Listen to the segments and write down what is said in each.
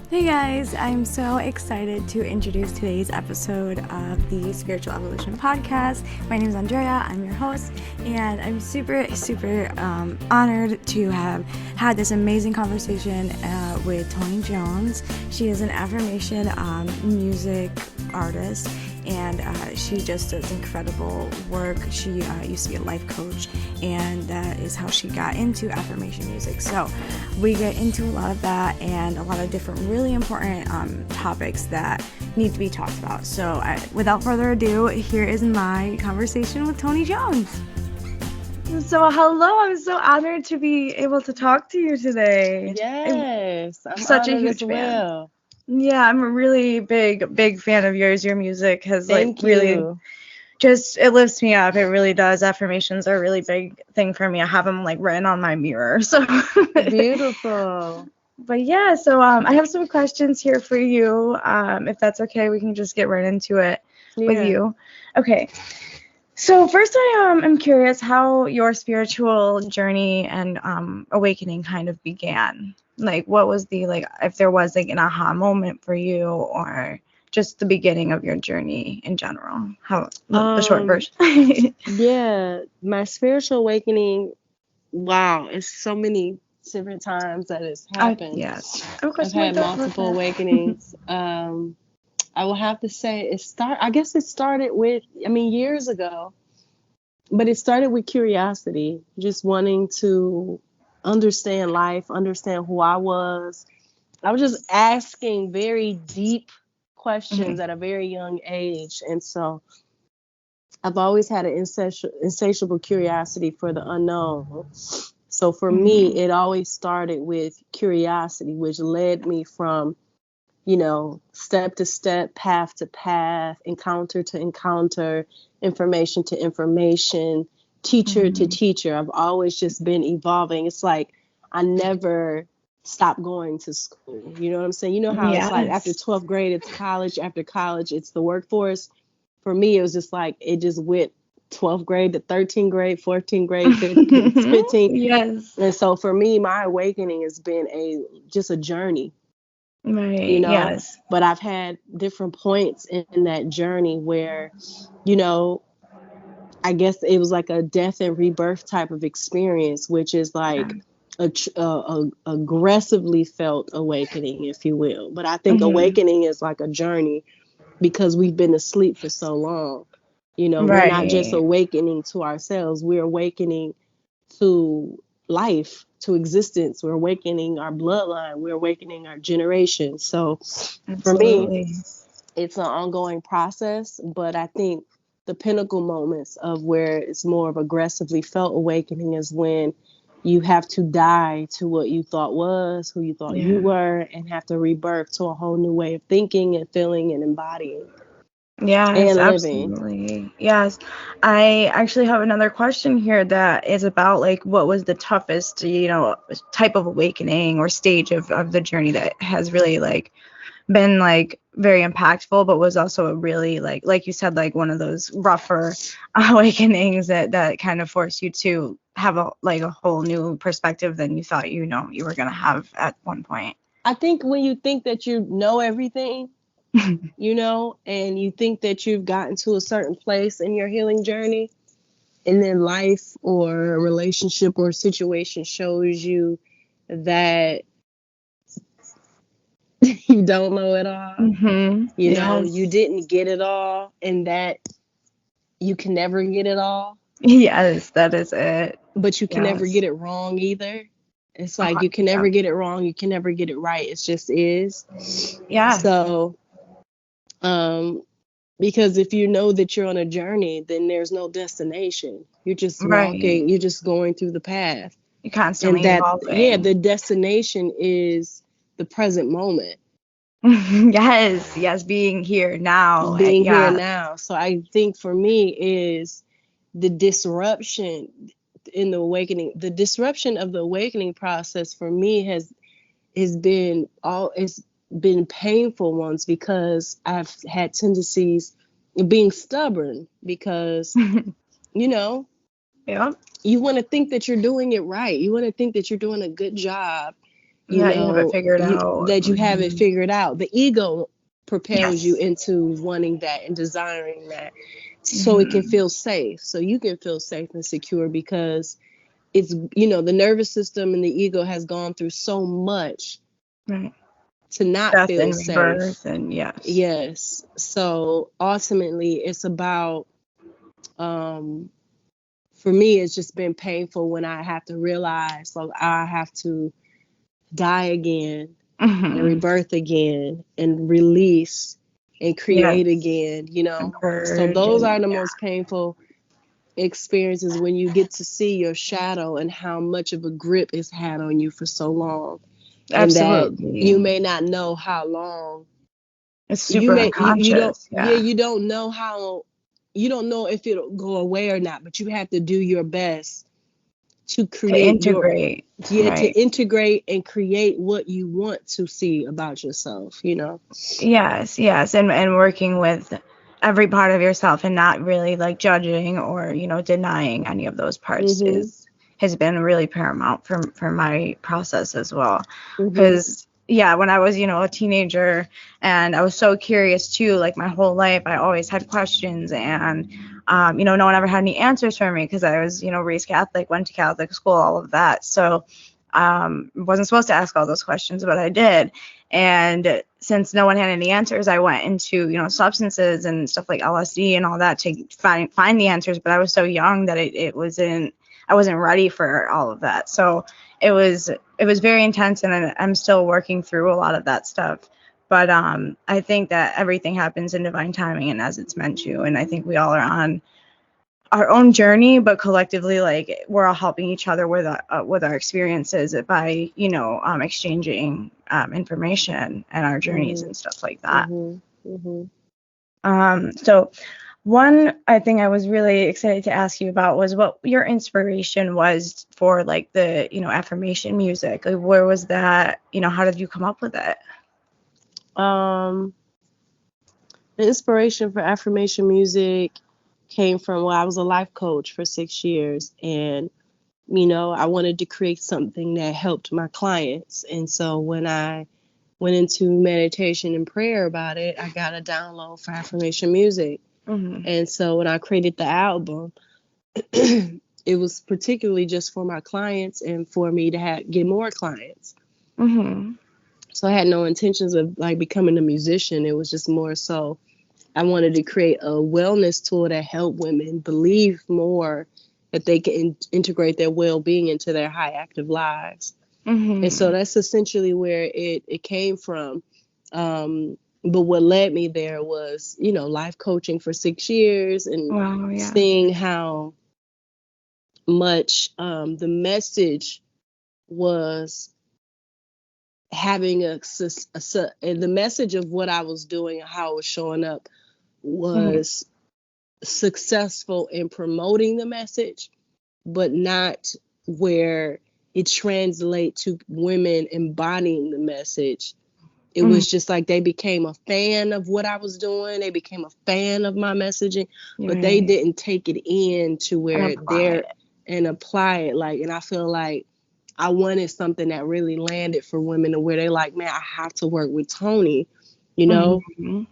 Hey guys, I'm so excited to introduce today's episode of the Spiritual Evolution Podcast. My name is Andrea, I'm your host, and I'm super honored to have had this amazing conversation with Toni Jones. She is an affirmation music artist, and she just does incredible work. She used to be a life coach, and that is how she got into affirmation music. So we get into a lot of that and a lot of different really important topics that need to be talked about. So without further ado, here is my conversation with Toni Jones. So hello, I'm so honored to be able to talk to you today. Yes, I'm Such a honored huge as fan. well. Yeah, I'm a really big fan of yours. Your music has Thank really you. just, it lifts me up. It really does. Affirmations are a really big thing for me. I have them written on my mirror. So Beautiful. but yeah, so I have some questions here for you. If that's okay, we can just get right into it with Yeah. you. Okay. So first, I am curious how your spiritual journey and awakening kind of began. What was the if there was an aha moment for you, or just the beginning of your journey in general? How the short Um, version. yeah, my spiritual awakening, wow, it's so many different times that it's happened. Yes. Of I've course, we had don't love multiple that. awakenings. I will have to say I guess it started with, years ago, but it started with curiosity, just wanting to understand life, understand who I was. I was just asking very deep questions Mhm. at a very young age. And so I've always had an insatiable curiosity for the unknown. So for me, Mhm. it always started with curiosity, which led me from, step to step, path to path, encounter to encounter, information to information, teacher to Mhm. teacher. I've always just been evolving. It's like I never stopped going to school. You know what I'm saying? You know how it's like after Yes. 12th grade, it's college, after college, it's the workforce. For me, it was just like it just went 12th grade to 13th grade, 14th grade, 15th. Yes. And so for me, my awakening has been just a journey, Right. Yes. but I've had different points in that journey where, you know, I guess it was like a death and rebirth type of experience, which is like a aggressively felt awakening, if you will. But I think Mhm. awakening is like a journey because we've been asleep for so long. We're not just Right. awakening to ourselves, we're awakening to life, to existence. We're awakening our bloodline, we're awakening our generation. So for me, Absolutely. it's an ongoing process, but I think the pinnacle moments of where it's more of aggressively felt awakening is when you have to die to what you thought was, who you thought you Yeah. were, and have to rebirth to a whole new way of thinking and feeling and embodying Yes, and living. absolutely. Yes. I actually have another question here that is about what was the toughest, type of awakening or stage of the journey that has really been very impactful, but was also a really you said, one of those rougher awakenings that kind of forced you to have a whole new perspective than you thought you were gonna have at one point. I think when you think that you know everything, and you think that you've gotten to a certain place in your healing journey, and then life or a relationship or a situation shows you that you don't know it all, you Yes. didn't get it all, and that you can never get it all, Yes, that is it. but you can never Yes. get it wrong either. It's like you can Yeah. never get it wrong, you can never get it right. It just is. Yeah. So, um, because if you know that you're on a journey, then there's no destination. You're just Right. walking, you're just going through the path. You're And constantly that, yeah, evolving. the destination is the present moment, Yes. Yes. Being here now. being here Yeah. now. So I think for me is the disruption in the awakening, the disruption of the awakening process for me has been it's been painful ones because I've had tendencies of being stubborn because, you know, Yeah. you want to think that you're doing it right. You want to think that you're doing a good job. you that you have it know, figured out. that you have it Mm-hmm. figured out. The ego propels you Yes. into wanting that and desiring that so it can Mm-hmm. feel safe. So you can feel safe and secure because it's, you know, the nervous system and the ego has gone through so much Right. to not Death feel and safe. rebirth, and yes. Yes. So ultimately, it's about, for me, it's just been painful when I have to realize, like, I have to die again and Mm-hmm. rebirth again and release and create Yes. again, you And know? So purge, those and are the yeah, most painful experiences when you get to see your shadow and how much of a grip it's had on you for so long. And that you absolutely. may not know how long It's super you don't, unconscious. yeah, Yeah. you don't know how, you don't know if it'll go away or not, but you have to do your best to To create your, integrate. yeah, to Right. integrate and create what you want to see about yourself, you know. Yes, yes, and working with every part of yourself and not really like judging or, denying any of those parts Mhm. is has been really paramount for my process as well. Mhm. Because yeah, when I was, a teenager, and I was so curious too, like my whole life, I always had questions, and no one ever had any answers for me because I was, raised Catholic, went to Catholic school, all of that. So wasn't supposed to ask all those questions, but I did. And since no one had any answers, I went into, substances and stuff like LSD and all that to find the answers. But I was so young that I wasn't ready for all of that. So it was very intense, and I'm still working through a lot of that stuff. But I think that everything happens in divine timing and as it's meant to. And I think we all are on our own journey, but collectively, like, we're all helping each other with our experiences by, exchanging information and our journeys Mhm. and stuff like that. Mhm. Mhm. So one I think I was really excited to ask you about was what your inspiration was for, like, the, affirmation music. Like, where was that? How did you come up with it? Um, the inspiration for affirmation music came from, well, I was a life coach for 6 years, and I wanted to create something that helped my clients. And so when I went into meditation and prayer about it, I got a download for affirmation music. Mm-hmm. And so when I created the album, it was particularly just for my clients and for me to get more clients. Mm-hmm. So I had no intentions of like becoming a musician. It was just more so I wanted to create a wellness tool that helped women believe more that they can integrate their well-being into their high active lives. And so Mm-hmm. that's essentially where it came from. But what led me there was, life coaching for 6 years and Wow, yeah. seeing how much the message was having and the message of what I was doing and how it was showing up Mm-hmm. was successful in promoting the message, but not where it translates to women embodying the message. It Mm-hmm. was just like they became a fan of what I was doing. They became a fan of my messaging, but they Right. didn't take it in to And where apply they're it. and apply it. Like, and I feel like I wanted something that really landed for women to where they like, man, I have to work with Toni, you know? Mm-hmm.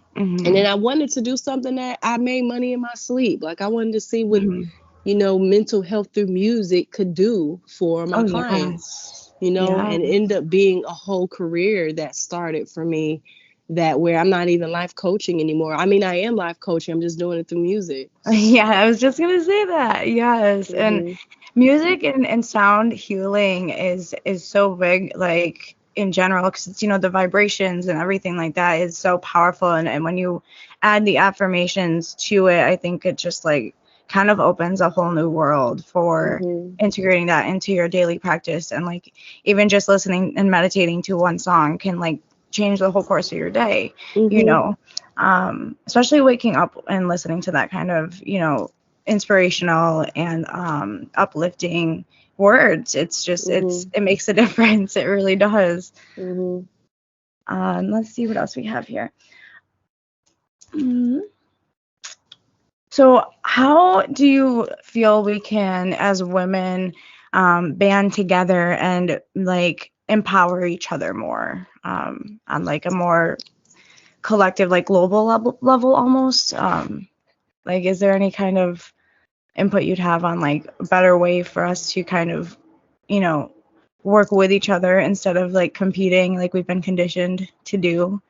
And Mm-hmm. then I wanted to do something that I made money in my sleep. Like I wanted to see what, Mm-hmm. mental health through music could do for my Oh, clients, yes. and Yes. end up being a whole career that started for me that where I'm not even life coaching anymore. I mean, I am life coaching. I'm just doing it through music. Yeah, I was just gonna say that. Yes. And Mhm. music and sound healing is so big, like, in general, because it's, the vibrations and everything like that is so powerful. And when you add the affirmations to it, I think it just, like, kind of opens a whole new world for Mhm. integrating that into your daily practice. And, like, even just listening and meditating to one song can, like, change the whole course of your day, you Mhm. know. Especially waking up and listening to that kind of, inspirational and uplifting words. It's just, Mhm. it makes a difference. It really does. Mhm. Let's see what else we have here. Mhm. So how do you feel we can, as women, band together and, like, empower each other more, on like a more collective, like global level almost. Like, is there any kind of input you'd have on like a better way for us to kind of, work with each other instead of like competing like we've been conditioned to do?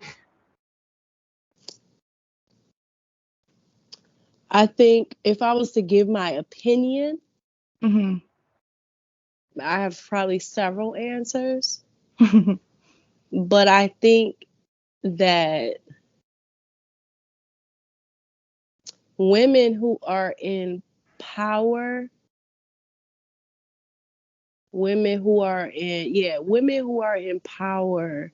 I think if I was to give my opinion, Mm-hmm. I have probably several answers, but I think that women who are in power, women who are in power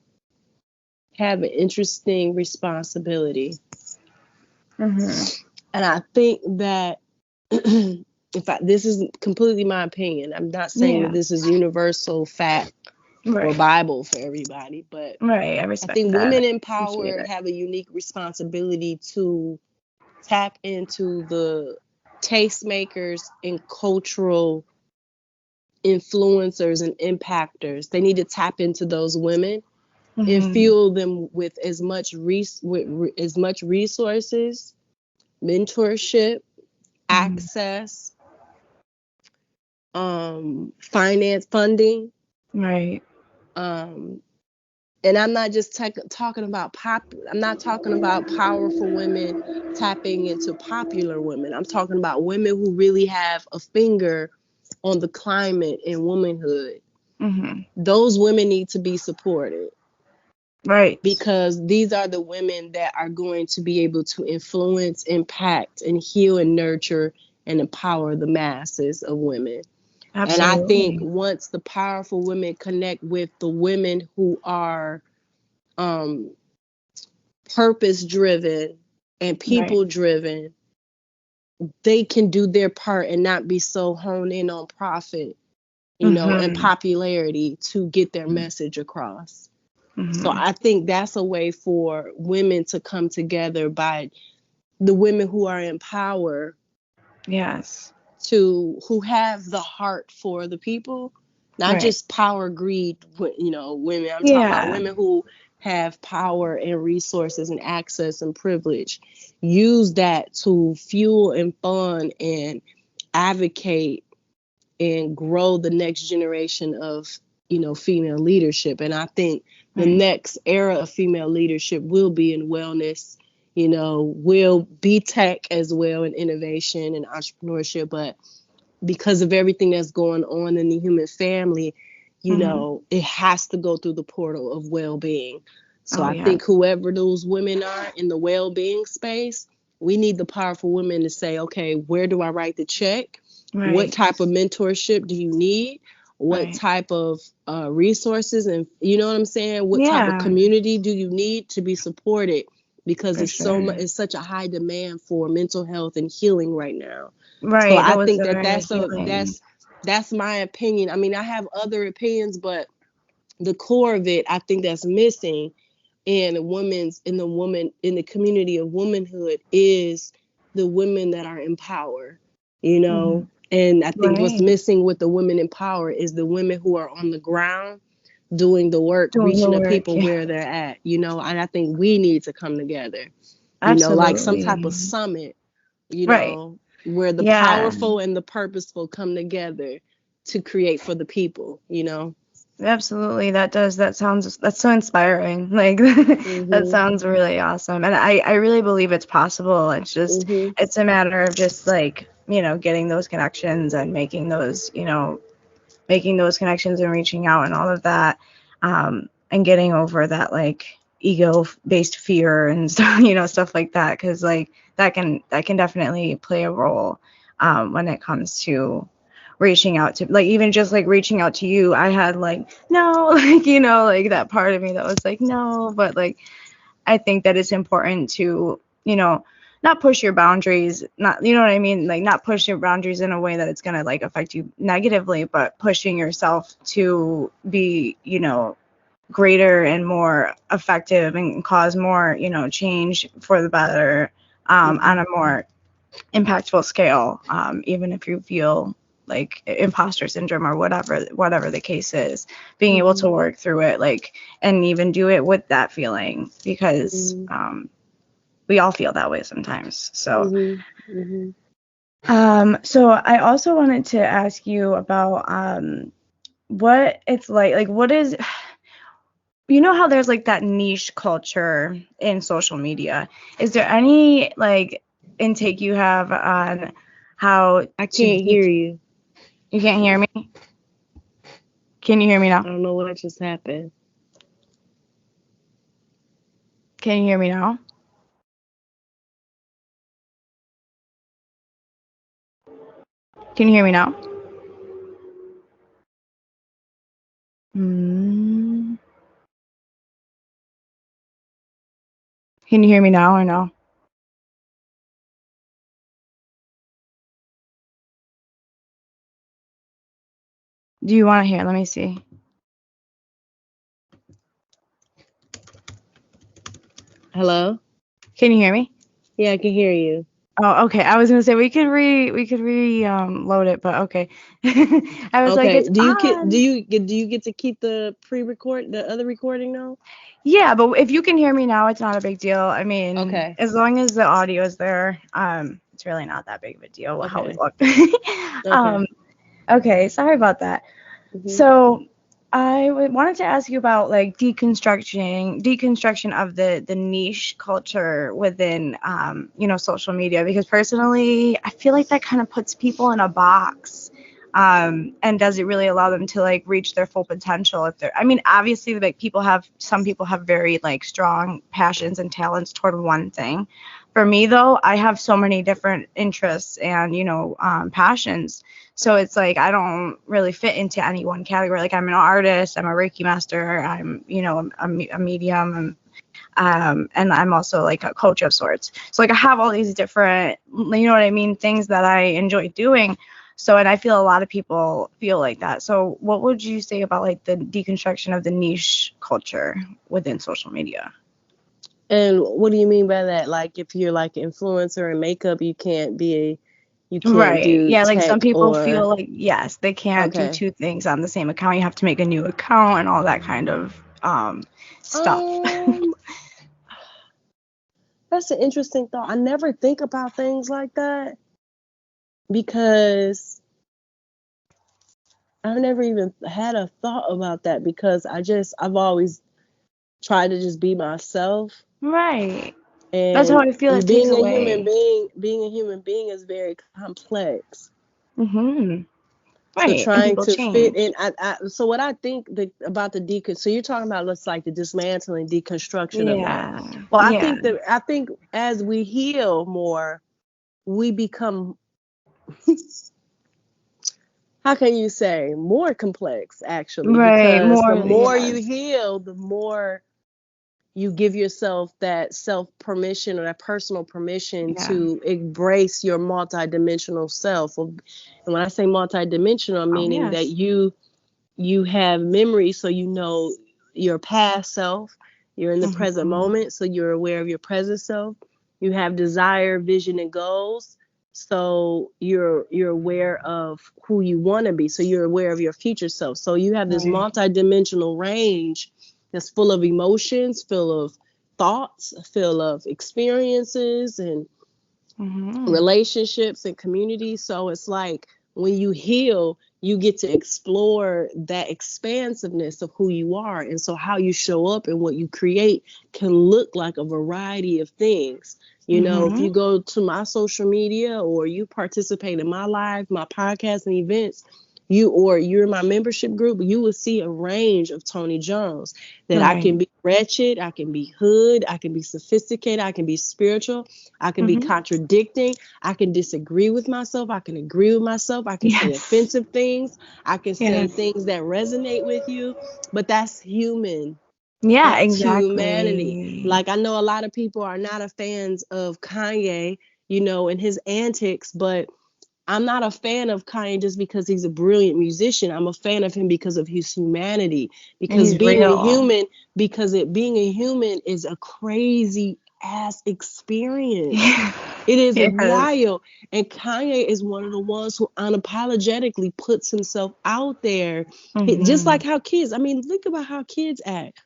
have an interesting responsibility. Mm-hmm. And I think that this is completely my opinion. I'm not saying that this is universal fact or Bible for everybody, but Right, I I respect think that. women in Appreciate power it. have a unique responsibility to tap into the tastemakers and cultural influencers and impactors. They need to tap into those women and Mm-hmm. fuel them with as much resources, mentorship, access, finance, funding. Right. And I'm not just talking about I'm not talking about powerful women tapping into popular women. I'm talking about women who really have a finger on the climate and womanhood. Mm-hmm. Those women need to be supported. Right. Because these are the women that are going to be able to influence, impact, and heal and nurture and empower the masses of women. And I think Absolutely. once the powerful women connect with the women who are purpose driven and people driven, they can do their part and not be so honed in on profit, and popularity to get their message across. So I think that's a way for women to come together, by the women who are in power. Yes. Who have the heart for the people, not just power, greed, women. I'm talking about women who have power and resources and access and privilege. Use that to fuel and fund and advocate and grow the next generation of, female leadership. And I think the next era of female leadership will be in wellness, will be tech as well, and innovation and entrepreneurship. But because of everything that's going on in the human family, it has to go through the portal of well-being. So I think whoever those women are in the well-being space, we need the powerful women to say, okay, where do I write the check? What type of mentorship do you need? What type of resources, and you know what I'm saying? What type of community do you need to be supported? Because it's such a high demand for mental health and healing right now. So I think that's my opinion. I mean, I have other opinions, but the core of it, I think that's missing in the community of womanhood is the women that are in power, And I think what's missing with the women in power is the women who are on the ground doing the work, reaching the people where they're at, And I think we need to come together, like some type of summit, where the powerful and the purposeful come together to create for the people, Absolutely. That's so inspiring. Like, that sounds really awesome. And I really believe it's possible. It's just, it's a matter of just like, getting those connections and making those connections and reaching out and all of that. And getting over that like ego-based fear and stuff, stuff like that. Cause like that can definitely play a role, when it comes to reaching out to, like, even just like reaching out to you. I had like, no, like, like that part of me that was like, no, but like, I think that it's important to, not push your boundaries, not, you know what I mean? Like, not push your boundaries in a way that it's going to like affect you negatively, but pushing yourself to be, greater and more effective and cause more, change for the better, on a more impactful scale, even if you feel like imposter syndrome or whatever the case is, being able to work through it, like, and even do it with that feeling, because we all feel that way sometimes. So so I also wanted to ask you about what it's like what is, you know how there's like that niche culture in social media. Is there any like intake you have on how I to can't hear you. You can't hear me? Can you hear me now? I don't know what just happened. Can you hear me now? Can you hear me now? Can you hear me now or no? Do you want to hear? Let me see. Hello? Can you hear me? Yeah, I can hear you. Oh, okay. I was gonna say we could load it, but okay. I was like, Okay. it's on. Do you get to keep the other recording now? Yeah, but if you can hear me now, it's not a big deal. I mean, Okay. as long as the audio is there, it's really not that big of a deal how we Okay. look. Okay. Okay, sorry about that. So I wanted to ask you about like deconstruction of the niche culture within social media, because personally I feel like that kind of puts people in a box, and does it really allow them to like reach their full potential. If they're, I mean, obviously like some people have very like strong passions and talents toward one thing. For me though, I have so many different interests and passions. So it's like I don't really fit into any one category. Like I'm an artist, I'm a Reiki master, I'm a medium, and I'm also like a coach of sorts. So like I have all these different, things that I enjoy doing. So, and I feel a lot of people feel like that. So what would you say about like the deconstruction of the niche culture within social media? And what do you mean by that? Like if you're like an influencer in makeup, you can't Right. do Yeah, like some tech people or feel like, yes, they can't do okay. two things on the same account. You have to make a new account and all that kind of stuff. That's an interesting thought. I never think about things like that because I've never even had a thought about that, because I've always tried to just be myself. Right. That's how And I feel. It takes away. being a human being is very complex. Mm-hmm. So Right. And trying people to fit change. in, so what I think about the so you're talking about, let's like the dismantling, deconstruction of that. Yeah. Well, Yeah. I think as we heal more, we become, how can you say, more complex actually, Right. because the More, more you yes. heal, the more you give yourself that self permission, or that personal permission Yeah. to embrace your multidimensional self. And when I say multidimensional, I'm Oh, meaning that yes. you have memory, so you know your past self. You're in the present Mm-hmm. moment, so you're aware of your present self. You have desire, vision, and goals, so you're aware of who you want to be. So you're aware of your future self. So you have this Right. multidimensional range that's full of emotions, full of thoughts, full of experiences, and Mm-hmm. relationships and community. So it's like when you heal, you get to explore that expansiveness of who you are. And so how you show up and what you create can look like a variety of things. You know, if Mm-hmm. you go to my social media or you participate in my live, my podcast and events, you're in my membership group, you will see a range of Toni Jones, that I can Right. be wretched, I can be hood, I can be sophisticated, I can be spiritual, I can be Mm-hmm. contradicting, I can disagree with myself, I can agree with myself, I can say Yes. offensive things, I can say Yes. things that resonate with you, but that's human. Yeah, That's humanity. exactly. Like I know a lot of people are not a fans of Kanye, you know, and his antics, but I'm not a fan of Kanye just because he's a brilliant musician. I'm a fan of him because of his humanity. And Because he's real. being a human is a crazy ass experience. It is Yes. wild. And Kanye is one of the ones who unapologetically puts himself out there. Just like how kids, I mean, think about how kids act.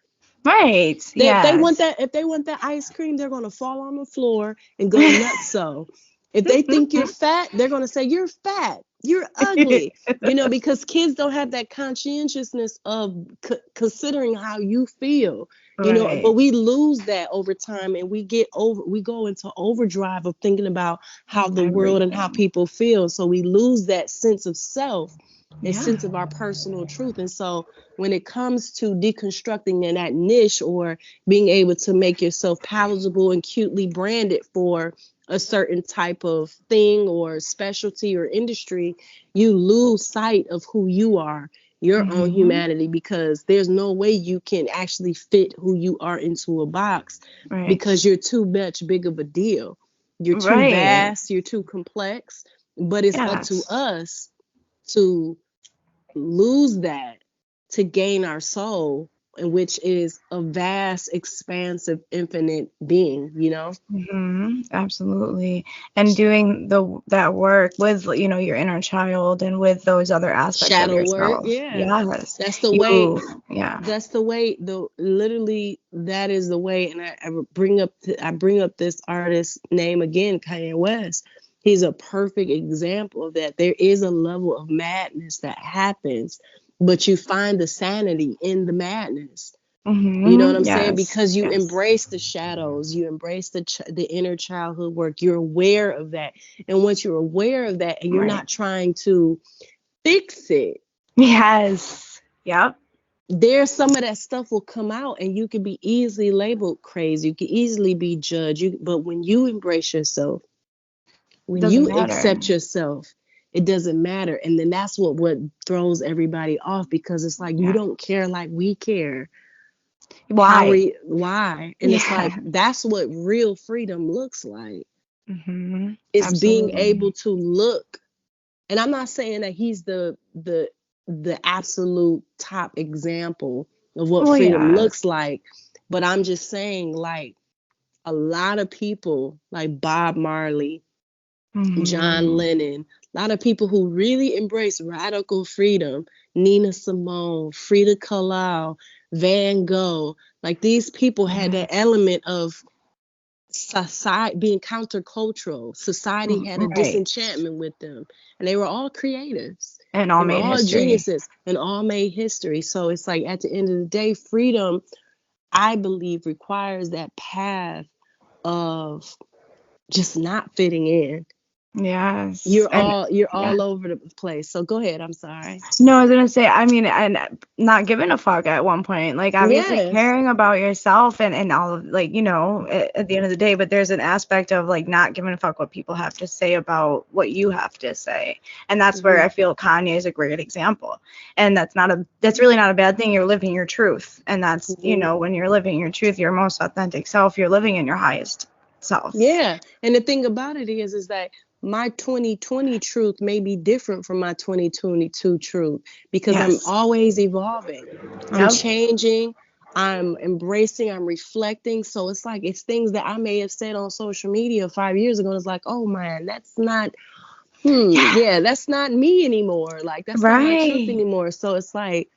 Right. If they want Yes. that ice cream, they're gonna fall on the floor and go nuts. So if they think you're fat, they're gonna say you're fat, you're ugly, because kids don't have that conscientiousness of considering how you feel, Right. but we lose that over time, and we go into overdrive of thinking about how the world and how people feel. So we lose that sense of self, a sense of our personal truth. And so when it comes to deconstructing in that niche, or being able to make yourself palatable and cutely branded for a certain type of thing or specialty or industry, you lose sight of who you are, your own humanity, because there's no way you can actually fit who you are into a box, because you're too much big of a deal. You're too vast, you're too complex, but it's up to us to lose that, to gain our soul, and which is a vast, expansive, infinite being, Absolutely. And doing that work with, your inner child and with those other aspects of shadow work. yourself. Yes, that's the way. That's the way. Literally, that is the way. And I bring up this artist's name again, Kanye West. He's a perfect example of that. There is a level of madness that happens, but you find the sanity in the madness. You know what I'm saying? Because you embrace the shadows, you embrace the inner childhood work. You're aware of that. And once you're aware of that, and you're not trying to fix it. Yes. Yep. There's some of that stuff will come out, and you can be easily labeled crazy. You can easily be judged. But when you embrace yourself, when you accept yourself, it doesn't matter. And then that's what throws everybody off, because it's like, you don't care like we care. Why? And it's like, that's what real freedom looks like. It's being able to look. And I'm not saying that he's the absolute top example of what freedom looks like, but I'm just saying, like, a lot of people like Bob Marley, John Lennon, a lot of people who really embrace radical freedom, Nina Simone, Frida Kahlo, Van Gogh, like, these people had that element of society being countercultural. Society had a disenchantment with them, and they were all creatives, and all they were made all history. Geniuses, and all made history. So it's like, at the end of the day, freedom, I believe, requires that path of just not fitting in. Yes. You're all over the place. So go ahead. I'm sorry. No, I was gonna say, I mean, and not giving a fuck at one point, like, obviously caring about yourself and all of, like, at the end of the day, but there's an aspect of, like, not giving a fuck what people have to say about what you have to say. And that's where I feel Kanye is a great example. And that's really not a bad thing. You're living your truth. And that's, when you're living your truth, your most authentic self, you're living in your highest self. Yeah. And the thing about it is that my 2020 truth may be different from my 2022 truth, because I'm always evolving. I'm changing. I'm embracing. I'm reflecting. So it's like, it's things that I may have said on social media 5 years ago. It's like, oh man, that's not, that's not me anymore. Like, that's not my truth anymore. So it's like,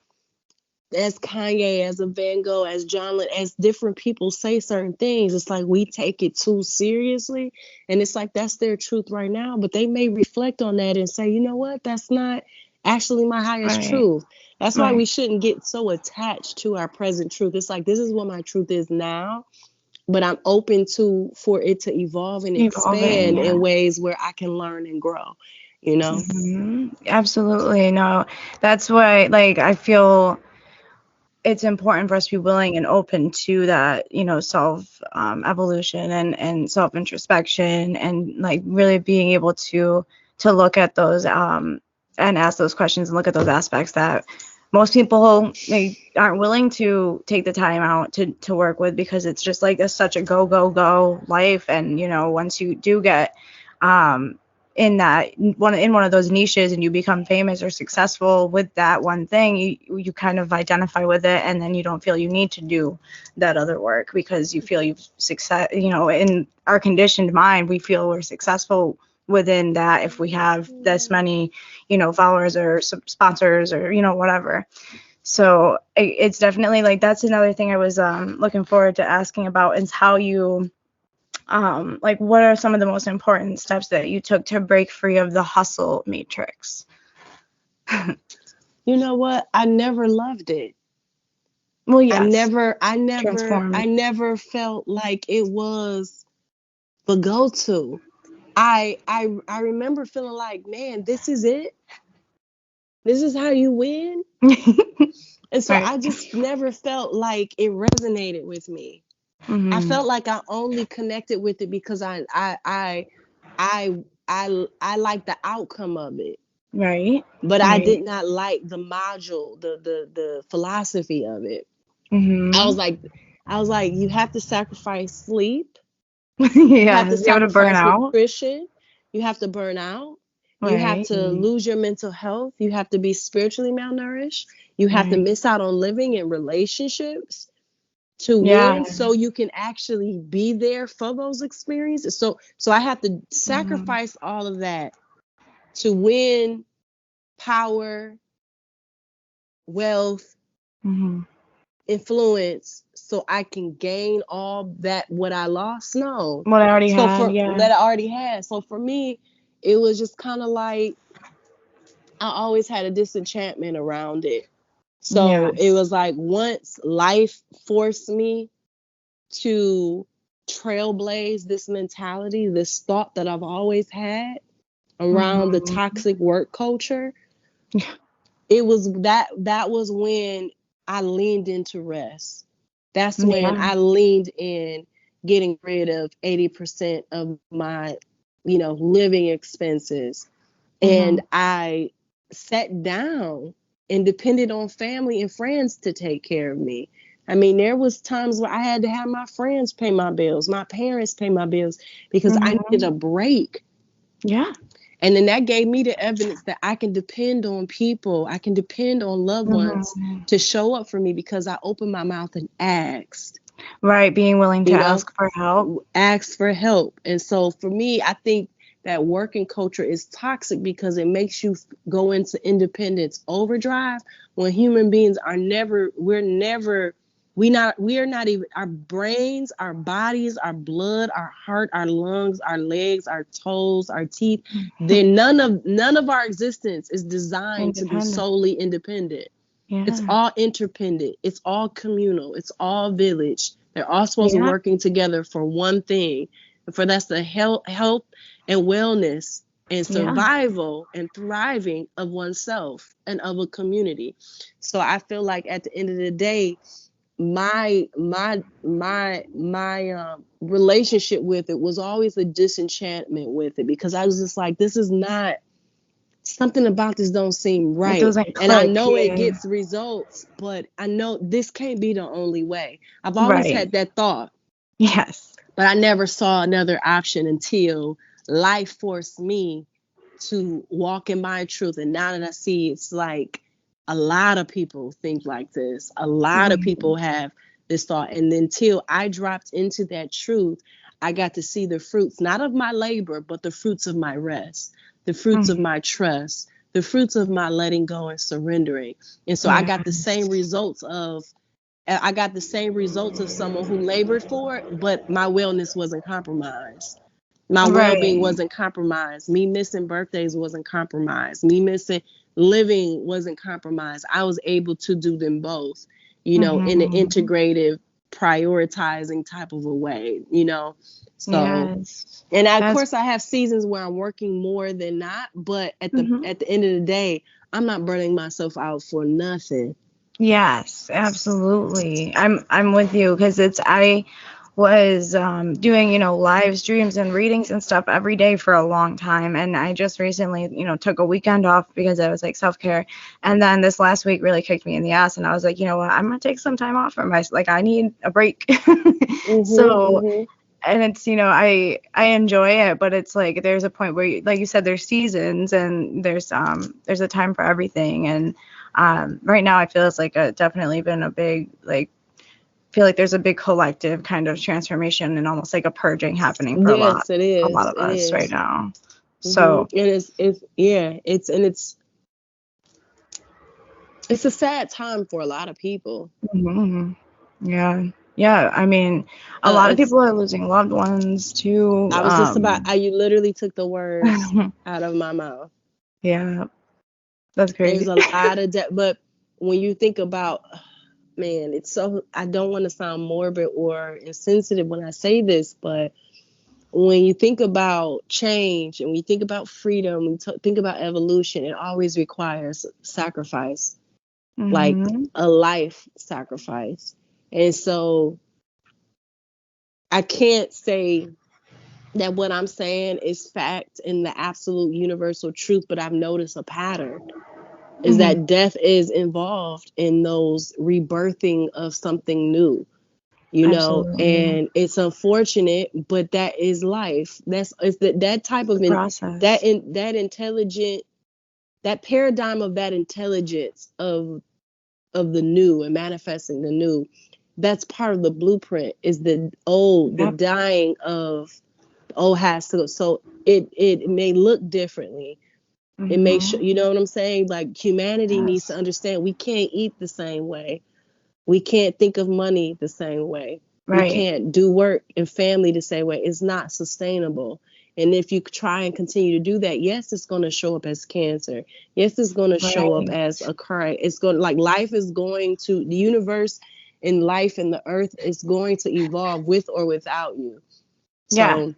as Kanye, as a Van Gogh, as John Lennon, as different people say certain things, it's like, we take it too seriously. And it's like, that's their truth right now. But they may reflect on that and say, you know what? That's not actually my highest truth. That's why we shouldn't get so attached to our present truth. It's like, this is what my truth is now, but I'm open for it to evolve and expand in ways where I can learn and grow, Absolutely. No, that's why, like, I feel it's important for us to be willing and open to that, self evolution and self introspection, and, like, really being able to look at those and ask those questions and look at those aspects that most people, they aren't willing to take the time out to work with, because it's just like such a go life. And once you do get in one of those niches and you become famous or successful with that one thing, you kind of identify with it, and then you don't feel you need to do that other work because you feel you've success. In our conditioned mind, we feel we're successful within that if we have this many, followers or sponsors or whatever. So it's definitely like that's another thing I was looking forward to asking about is how you like what are some of the most important steps that you took to break free of the hustle matrix? You know what? I never loved it. Well, yes. I never felt like it was the go-to. I remember feeling like, man, this is it. This is how you win. And so Right. I just never felt like it resonated with me. Mm-hmm. I felt like I only connected with it because I like the outcome of it. Right. But right. I did not like the module, the philosophy of it. Mm-hmm. I was like, you have to sacrifice sleep. Yeah, You have to sacrifice nutrition. You have to burn out. Right. You have to lose your mental health. You have to be spiritually malnourished. You have to miss out on living in relationships to win, so you can actually be there for those experiences. So I have to sacrifice all of that to win power, wealth, influence, so I can gain all that what I lost. No, what I already had, that I already had. So for me, it was just kind of like I always had a disenchantment around it. So it was like once life forced me to trailblaze this mentality, this thought that I've always had around the toxic work culture, it was that was when I leaned into rest. That's when I leaned in getting rid of 80% of my, living expenses. And I sat down and depended on family and friends to take care of me. I mean, there was times where I had to have my friends pay my bills, my parents pay my bills, because I needed a break. Yeah. And then that gave me the evidence that I can depend on people. I can depend on loved ones to show up for me because I opened my mouth and asked. Right. Being willing to ask for help. Ask for help. And so for me, I think that working culture is toxic because it makes you go into independence overdrive when human beings are never, we are not even, our brains, our bodies, our blood, our heart, our lungs, our legs, our toes, our teeth, then none of our existence is designed to be solely independent. Yeah. It's all interdependent. It's all communal. It's all village. They're all supposed to be working together for one thing. And for that's the health and wellness and survival and thriving of oneself and of a community. So I feel like at the end of the day, my relationship with it was always a disenchantment with it, because I was just like, this is not, something about this don't seem right. And I know it gets results, but I know this can't be the only way. I've always had that thought. Yes. But I never saw another option until life forced me to walk in my truth. And now that I see, it's like a lot of people think like this. A lot of people have this thought. And until I dropped into that truth, I got to see the fruits, not of my labor, but the fruits of my rest, the fruits of my trust, the fruits of my letting go and surrendering. And so I got the same results of someone who labored for it, but my wellness wasn't compromised. My well-being wasn't compromised. Me missing birthdays wasn't compromised. Me missing living wasn't compromised. I was able to do them both, in an integrative, prioritizing type of a way, So, and of course I have seasons where I'm working more than not, but at the end of the day, I'm not burning myself out for nothing. Yes, absolutely. I'm with you, because I was doing, live streams and readings and stuff every day for a long time. And I just recently, took a weekend off because I was like self-care. And then this last week really kicked me in the ass. And I was like, you know what, I'm going to take some time off from I need a break. and it's, I enjoy it, but it's like there's a point where like you said, there's seasons, and there's a time for everything. And right now I feel it's like definitely been a big, like, feel like there's a big collective kind of transformation and almost like a purging happening for Yes, it a lot is. of It us right is. now. So And it's a sad time for a lot of people. mhm. Yeah, I mean, a lot of It's people are losing loved ones too. I was just about you literally took the words out of my mouth. Yeah, that's There's crazy. a lot of death, but when you think about, man, it's so, I don't want to sound morbid or insensitive when I say this, but when you think about change and we think about freedom, think about evolution, it always requires sacrifice, like Mm-hmm. a life sacrifice. And so I can't say that what I'm saying is fact and the absolute universal truth, but I've noticed a pattern is Mm-hmm. that death is involved in those rebirthing of something new, Absolutely. and it's unfortunate, but that is life. It's that type The of process. that intelligent, that paradigm of that intelligence of the new and manifesting the new. That's part of the blueprint, is the Yep. dying of the old has to go. So it may look differently. It may Mm-hmm. you know what I'm saying? Like, humanity needs to Yes. understand we can't eat the same way. We can't think of money the same way. We Right. can't do work and family the same way. It's not sustainable. And if you try and continue to do that, yes, it's going to show up as cancer. Yes, it's going to show up Right. as a current. It's going, like, life is going to, the universe and life and the earth is going to evolve with or without you. Yeah. So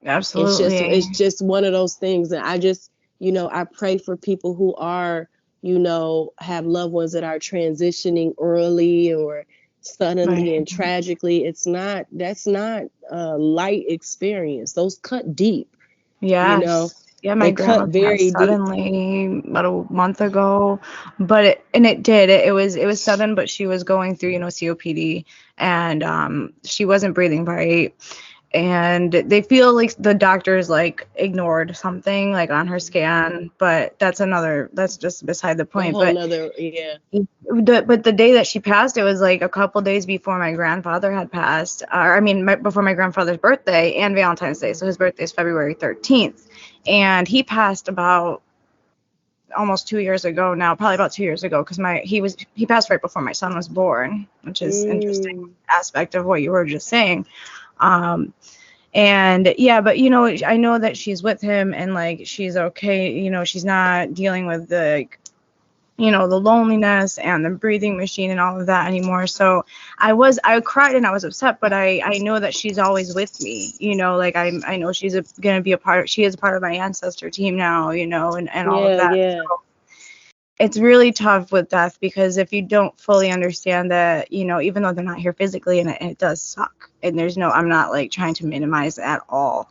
Absolutely. it's just one of those things. And I just, I pray for people who are, have loved ones that are transitioning early or suddenly Right. and tragically. That's not a light experience. Those cut deep, you know, Yes. Yeah, my they cut grandma very passed deep. suddenly about a month ago, but it was sudden, but she was going through, COPD, and she wasn't breathing right. And they feel like the doctors like ignored something like on her scan, but that's just beside the A point. whole But nother, yeah. the day that she passed, it was like a couple days before my grandfather had passed, or I mean, before my grandfather's birthday and Valentine's Day. So his birthday is February 13th, and he passed about almost 2 years ago now, probably about 2 years ago, because he passed right before my son was born, which is interesting Mm. aspect of what you were just saying. Um, and yeah, but I know that she's with him and like she's okay. She's not dealing with the loneliness and the breathing machine and all of that anymore. So I cried and I was upset, but I know that she's always with me. Like I know gonna be she is a part of my ancestor team now. And all of Yeah, that. yeah. It's really tough with death, because if you don't fully understand that, even though they're not here physically, and it does suck, and I'm not like trying to minimize at all,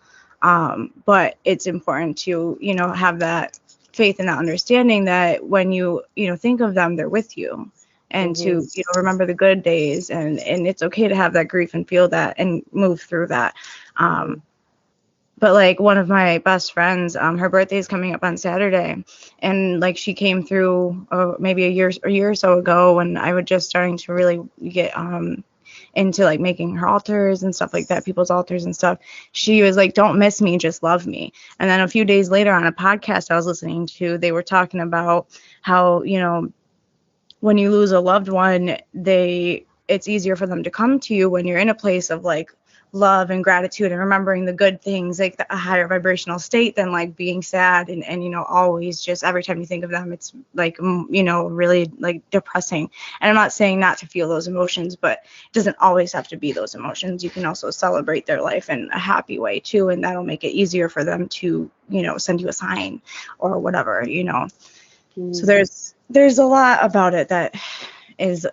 but it's important to, have that faith and that understanding that when you think of them, they're with you, and Hmm. to, remember the good days, and it's okay to have that grief and feel that and move through that. Hmm. But like one of my best friends, her birthday is coming up on Saturday, and like she came through maybe a year or so ago when I was just starting to really get into like making her altars and stuff like that, people's altars and stuff. She was like, "Don't miss me, just love me." And then a few days later on a podcast I was listening to, they were talking about how when you lose a loved one, it's easier for them to come to you when you're in a place of like love and gratitude and remembering the good things, like a higher vibrational state, than like being sad and always just every time you think of them, it's like really like depressing. And I'm not saying not to feel those emotions, but it doesn't always have to be those emotions. You can also celebrate their life in a happy way too, and that'll make it easier for them to send you a sign or whatever. So Hmm. there's a lot about it that is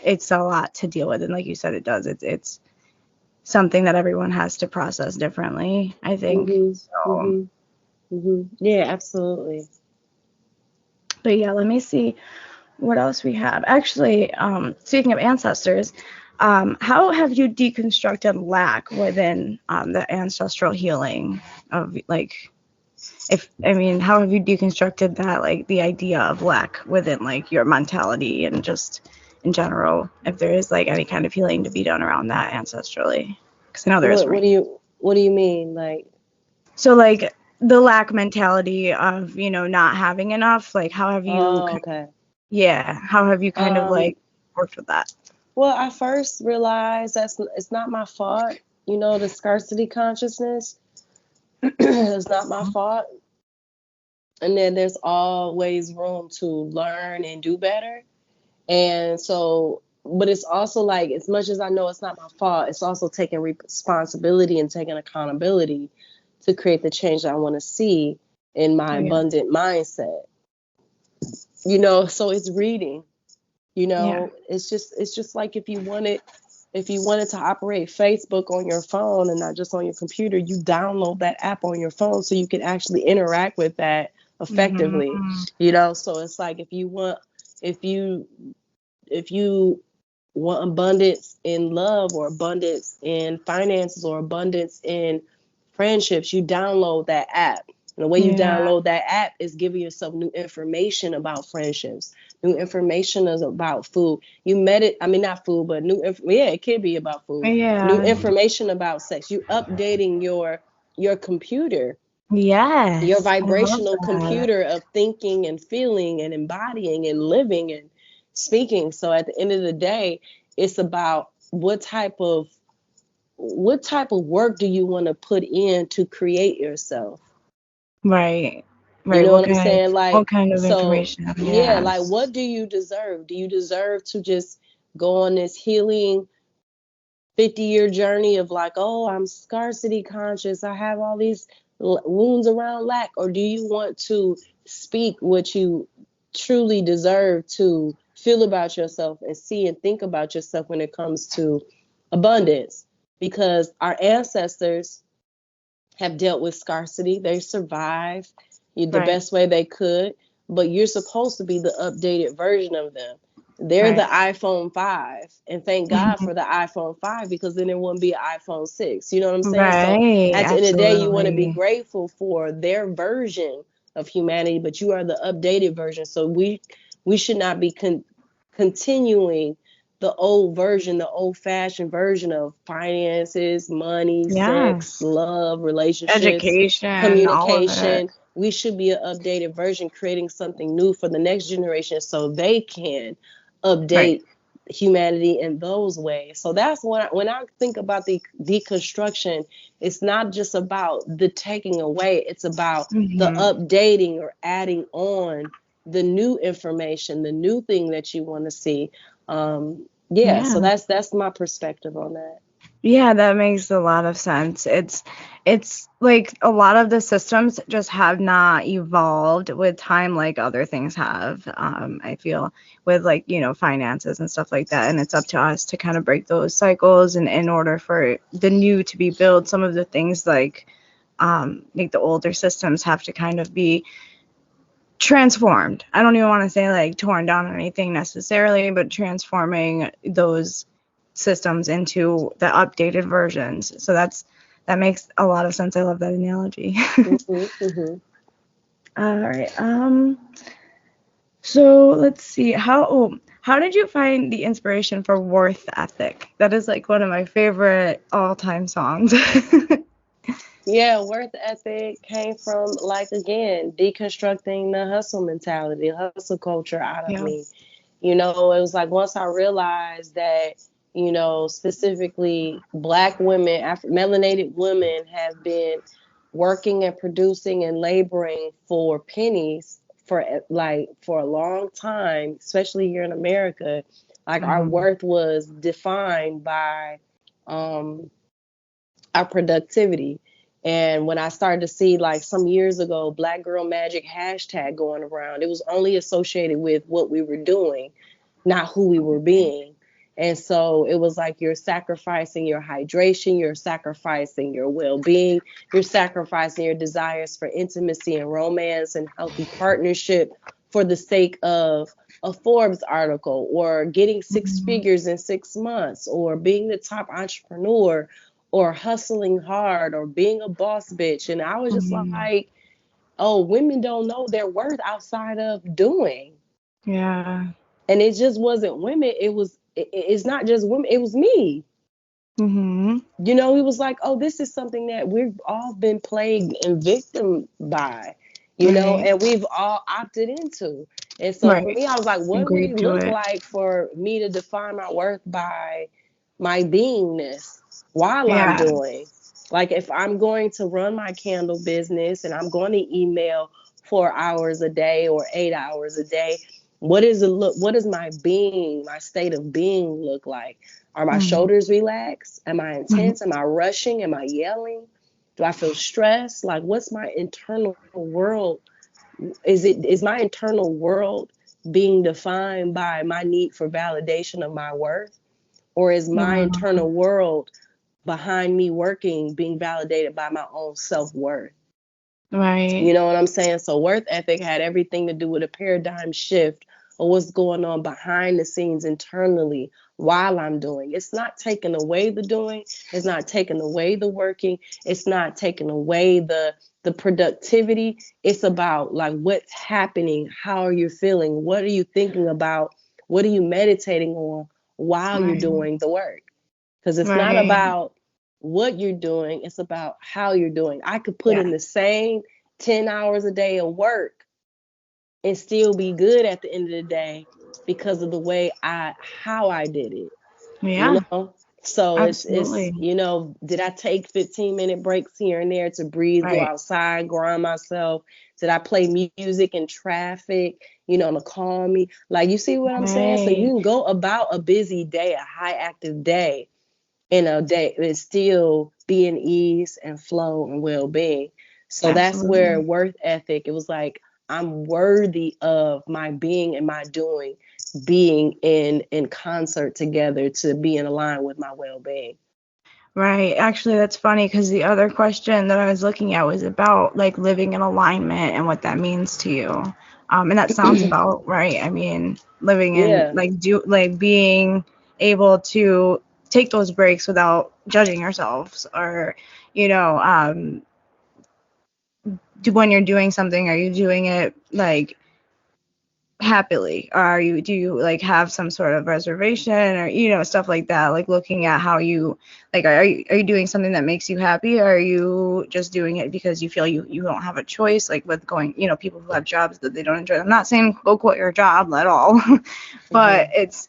it's a lot to deal with, and like you said, it's something that everyone has to process differently, I think. Hmm. So, Hmm. Hmm. Yeah, absolutely. but yeah, let me see what else we have. Actually, speaking of ancestors, How have you deconstructed lack within the ancestral healing of like, how have you deconstructed that, like the idea of lack within like your mentality and just in general, if there is like any kind of healing to be done around that ancestrally? Because I know there is for What me. what do you mean? Like, So like the lack mentality of, not having enough, like how have you, oh, okay. how have you kind of Um, like worked with that? well, I first realized it's not my fault. The scarcity consciousness is not my fault. And then there's always room to learn and do better. And so, but it's also like, as much as I know it's not my fault, it's also taking responsibility and taking accountability to create the change that I want to see in my Yeah. abundant mindset. So it's reading. Yeah. It's just like if you wanted to operate Facebook on your phone and not just on your computer, you download that app on your phone so you can actually interact with that effectively. Mm-hmm. So it's like if you if you want abundance in love or abundance in finances or abundance in friendships, you download that app. And the way you Yeah. download that app is giving yourself new information about friendships, new information is about food. You met it, I mean, not food, but it could be about food. New Yeah. information about sex. You updating your computer, your Yes. I love vibrational that. computer of thinking and feeling and embodying and living and speaking. So at the end of the day, it's about what type of work do you want to put in to create yourself? Right. You Right. know what I'm saying? What Like, kind of so information? yeah, like Yes. what do you deserve? Do you deserve to just go on this healing 50-year journey of like, oh, I'm scarcity conscious, I have all these wounds around lack? Or do you want to speak what you truly deserve to feel about yourself and see and think about yourself when it comes to abundance? Because our ancestors have dealt with scarcity. They survived the Right. best way they could, but you're supposed to be the updated version of them. They're the Right. iPhone 5, and thank God for the iPhone 5, because then it wouldn't be an iPhone 6. You know what I'm saying? So Right. at the end of the day, you want to be Absolutely. grateful for their version of humanity, but you are the updated version. So we should not be continuing the old version, the old fashioned version of finances, money, sex, Yes. love, relationships, Education, all of it. communication. We should be an updated version, creating something new for the next generation so they can Right. update humanity in those ways. So that's when I think about the deconstruction, it's not just about the taking away, it's about the Hmm. updating or adding on the new information, the new thing that you want to see. Yeah, Yeah. so that's my perspective on that. Yeah, that makes a lot of sense. It's like a lot of the systems just have not evolved with time like other things have. I feel with like, finances and stuff like that. And it's up to us to kind of break those cycles and in order for the new to be built, some of the things like the older systems have to kind of be transformed. I don't even want to say like torn down or anything necessarily, but transforming those systems into the updated versions. So that makes a lot of sense. I love that analogy. Mm-hmm, mm-hmm. All right. So let's see. How did you find the inspiration for Worth Ethic? That is like one of my favorite all-time songs. Yeah, worth ethic came from, like, again, deconstructing the hustle mentality, hustle culture out of Yeah. me. It was like once I realized that, specifically Black women, melanated women have been working and producing and laboring for pennies for a long time, especially here in America. Like, our Mhm. worth was defined by um, our productivity. And when I started to see, like, some years ago, Black Girl Magic hashtag going around, it was only associated with what we were doing, not who we were being. And so it was like you're sacrificing your hydration, you're sacrificing your well being, you're sacrificing your desires for intimacy and romance and healthy partnership for the sake of a Forbes article, or getting six Mhm. figures in 6 months, or being the top entrepreneur, or hustling hard, or being a boss bitch. And I was just Mhm. like, oh, women don't know their worth outside of doing. Yeah. And it just wasn't women. It's not just women. It was me. Mhm. He was like, oh, this is something that we've all been plagued and victim by, Right. and we've all opted into. And so for Right. me, I was like, what would Agreed it to look it. like for me to define my worth by my beingness while I'm Yeah. doing? Like, if I'm going to run my candle business and I'm going to email 4 hours a day or 8 hours a day, what does my being, my state of being look like? Are my Mhm. shoulders relaxed? Am I Mhm. intense? Am I rushing? Am I yelling? Do I feel stressed? Like, what's my internal world? Is my internal world being defined by my need for validation of my worth? Or is my Yeah. internal world behind me working being validated by my own self-worth? You Right. know what I'm saying? So worth ethic had everything to do with a paradigm shift of what's going on behind the scenes internally while I'm doing. It's not taking away the doing, it's not taking away the working, it's not taking away the productivity. It's about like what's happening, how are you feeling, what are you thinking about, what are you meditating on while you're Right. doing the work? Because it's not Right. about what you're doing, it's about how you're doing. I could put in Yeah. the same 10 hours a day of work and still be good at the end of the day because of the way how I did it, you Yeah. know? So it's Absolutely. did I take 15-minute breaks here and there to breathe, go Right. outside, ground myself? Did I play music in traffic, to calm me? Like, you see what I'm saying? So you Right. can go about a busy day, a high active day, in a day and still be in ease and flow and well-being. So that's where Absolutely. worth ethic, it was like, I'm worthy of my being and my doing being in concert together to be in line with my well-being. Right. Actually, that's funny because the other question that I was looking at was about like living in alignment and what that means to you. And that sounds about right. I mean, living in Yeah. like being able to take those breaks without judging yourselves, or you know, when you're doing something, are you doing it like happily, or do you like have some sort of reservation, or stuff like that, like looking at how you like, are you doing something that makes you happy, or are you just doing it because you feel you don't have a choice, like with going, people who have jobs that they don't enjoy. I'm not saying go quit your job at all, but Mm-hmm. it's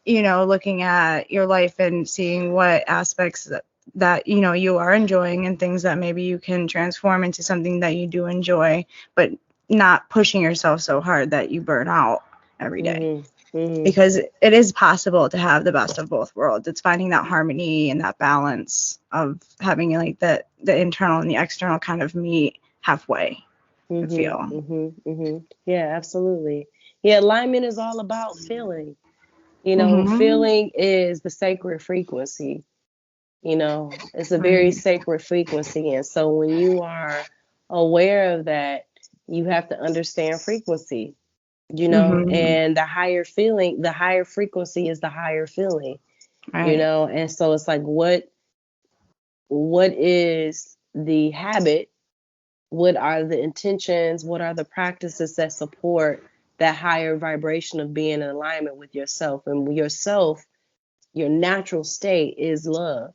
looking at your life and seeing what aspects that you are enjoying, and things that maybe you can transform into something that you do enjoy, but not pushing yourself so hard that you burn out every day. Mm-hmm. Mm-hmm. Because it is possible to have the best of both worlds. It's finding that harmony and that balance of having like the internal and the external kind of meet halfway, I feel. Mm-hmm. Mm-hmm. Mm-hmm. Yeah, absolutely. Yeah, alignment is all about feeling. Mm-hmm. Feeling is the sacred frequency. It's a very Right. sacred frequency. And so when you are aware of that, you have to understand frequency, Mm-hmm. and the higher frequency is the higher feeling, Right. and so it's like, what is the habit? What are the intentions? What are the practices that support that higher vibration of being in alignment with yourself? And yourself, your natural state is love.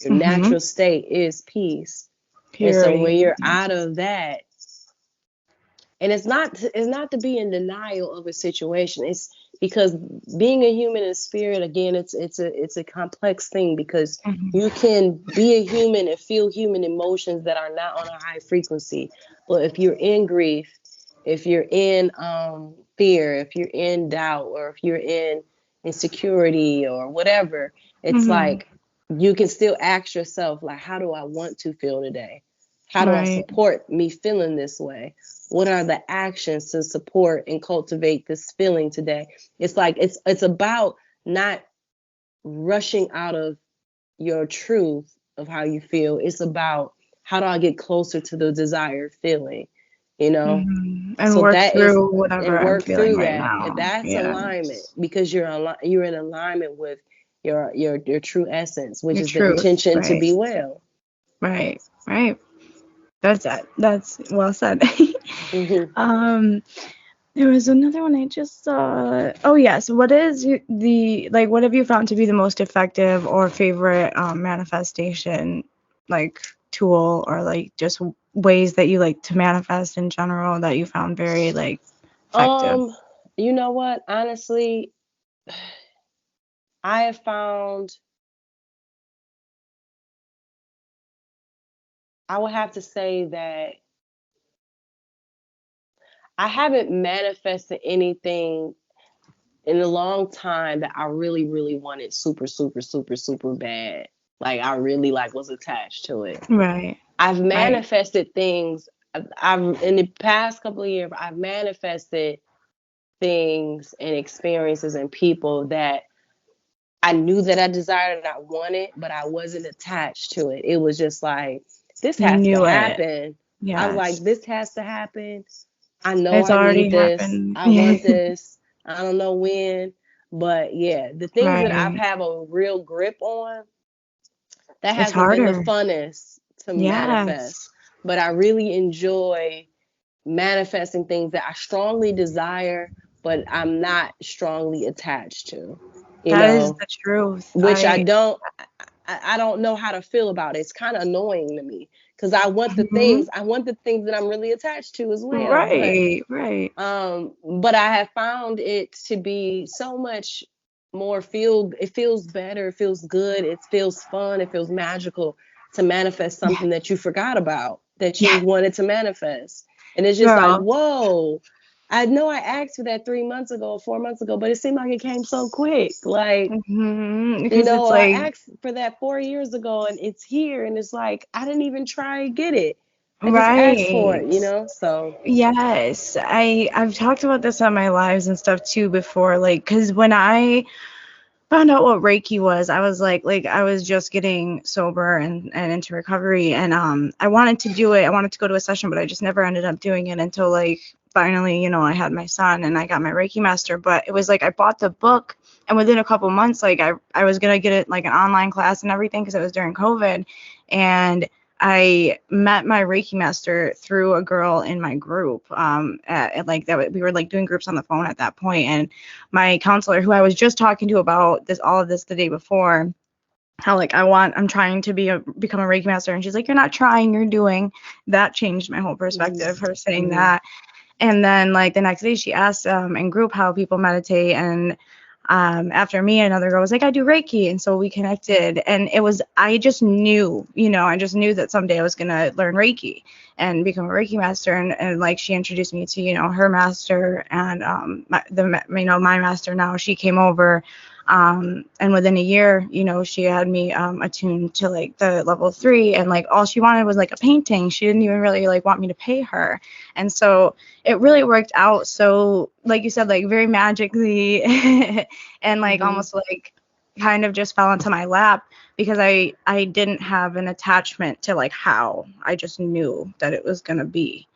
Your Mm-hmm. natural state is peace. And so Purity. when you're Yeah. out of that, and it's not to be in denial of a situation. It's because being a human in spirit, again, it's a complex thing, because Mm-hmm. you can be a human and feel human emotions that are not on a high frequency. But if you're in grief, if you're in fear, if you're in doubt, or if you're in insecurity or whatever, it's Mm-hmm. like you can still ask yourself, like, how do I want to feel today? How do I Right. support me feeling this way? What are the actions to support and cultivate this feeling today? It's like it's about not rushing out of your truth of how you feel. It's about, how do I get closer to the desired feeling? you know. And So work that is, through whatever and I'm work feeling through right that. now. That's alignment, Yes. because you're in alignment with your true essence, which Your is the truth. intention to Right. be well. Right. Right. That's it. That's well said. Hmm. um, there was another one I just saw. Oh yes. What is the like? What have you found to be the most effective or favorite manifestation like tool, or like just ways that you like to manifest in general that you found very like effective? Um, you know what? Honestly, I have found, I would have to say that I haven't manifested anything in a long time that I really, really wanted super, super, super, super bad. Like I really like was attached to it. Right. I've Right. manifested things. I've in the past couple of years, I've manifested things and experiences and people that I knew that I desired and I wanted, but I wasn't attached to it. It was just like, this You has to knew it. happen. I was like, Yes. this has to happen. I know It's I need already this. happened. I want this. I don't know when. But yeah, the things that I've Right. have a real grip on, that It's hasn't been the harder. funnest to manifest. Yes. But I really enjoy manifesting things that I strongly desire, but I'm not strongly attached to, you That is know, the truth. which I don't know how to feel about it. It's kind of annoying to me because Mhm. I want the things that I'm really attached to as well. Right, right. But I have found it to be so much more it feels better, it feels good, it feels fun, it feels magical to manifest Yeah. something that you forgot about, that you Yeah. wanted to manifest. And it's just like, Girl. whoa, I know I asked for that 3 months ago, 4 months ago, but it seemed like it came so quick. Like, you Because it's know, I like, asked for that 4 years ago and it's here. And it's like, I didn't even try to get it. I just asked for it, right. you know? So, Yes. I've talked about this on my lives and stuff too before, like, because when I found out what Reiki was, I was like I was just getting sober and into recovery, and I wanted to do it. I wanted to go to a session, but I just never ended up doing it until like finally, I had my son and I got my Reiki master. But it was like I bought the book, and within a couple months, like I was gonna get it like an online class and everything because it was during COVID, and I met my Reiki master through a girl in my group. At like that, we were like doing groups on the phone at that point, and my counselor, who I was just talking to about all of this the day before, how like I'm trying to become a Reiki master, and she's like, you're not trying, you're doing. That changed my whole perspective, her saying mm-hmm. that. And then like the next day she asked in group how people meditate, and after me, another girl was like, I do Reiki. And so we connected, and I just knew, I just knew that someday I was going to learn Reiki and become a Reiki master. And like she introduced me to, her master, and my master now, she came over. And within a year, she had me attuned to like the level 3, and like all she wanted was like a painting. She didn't even really like want me to pay her. And so it really worked out. So like you said, like very magically and like Mm-hmm. almost like kind of just fell into my lap because I didn't have an attachment to like how. I just knew that it was going to be,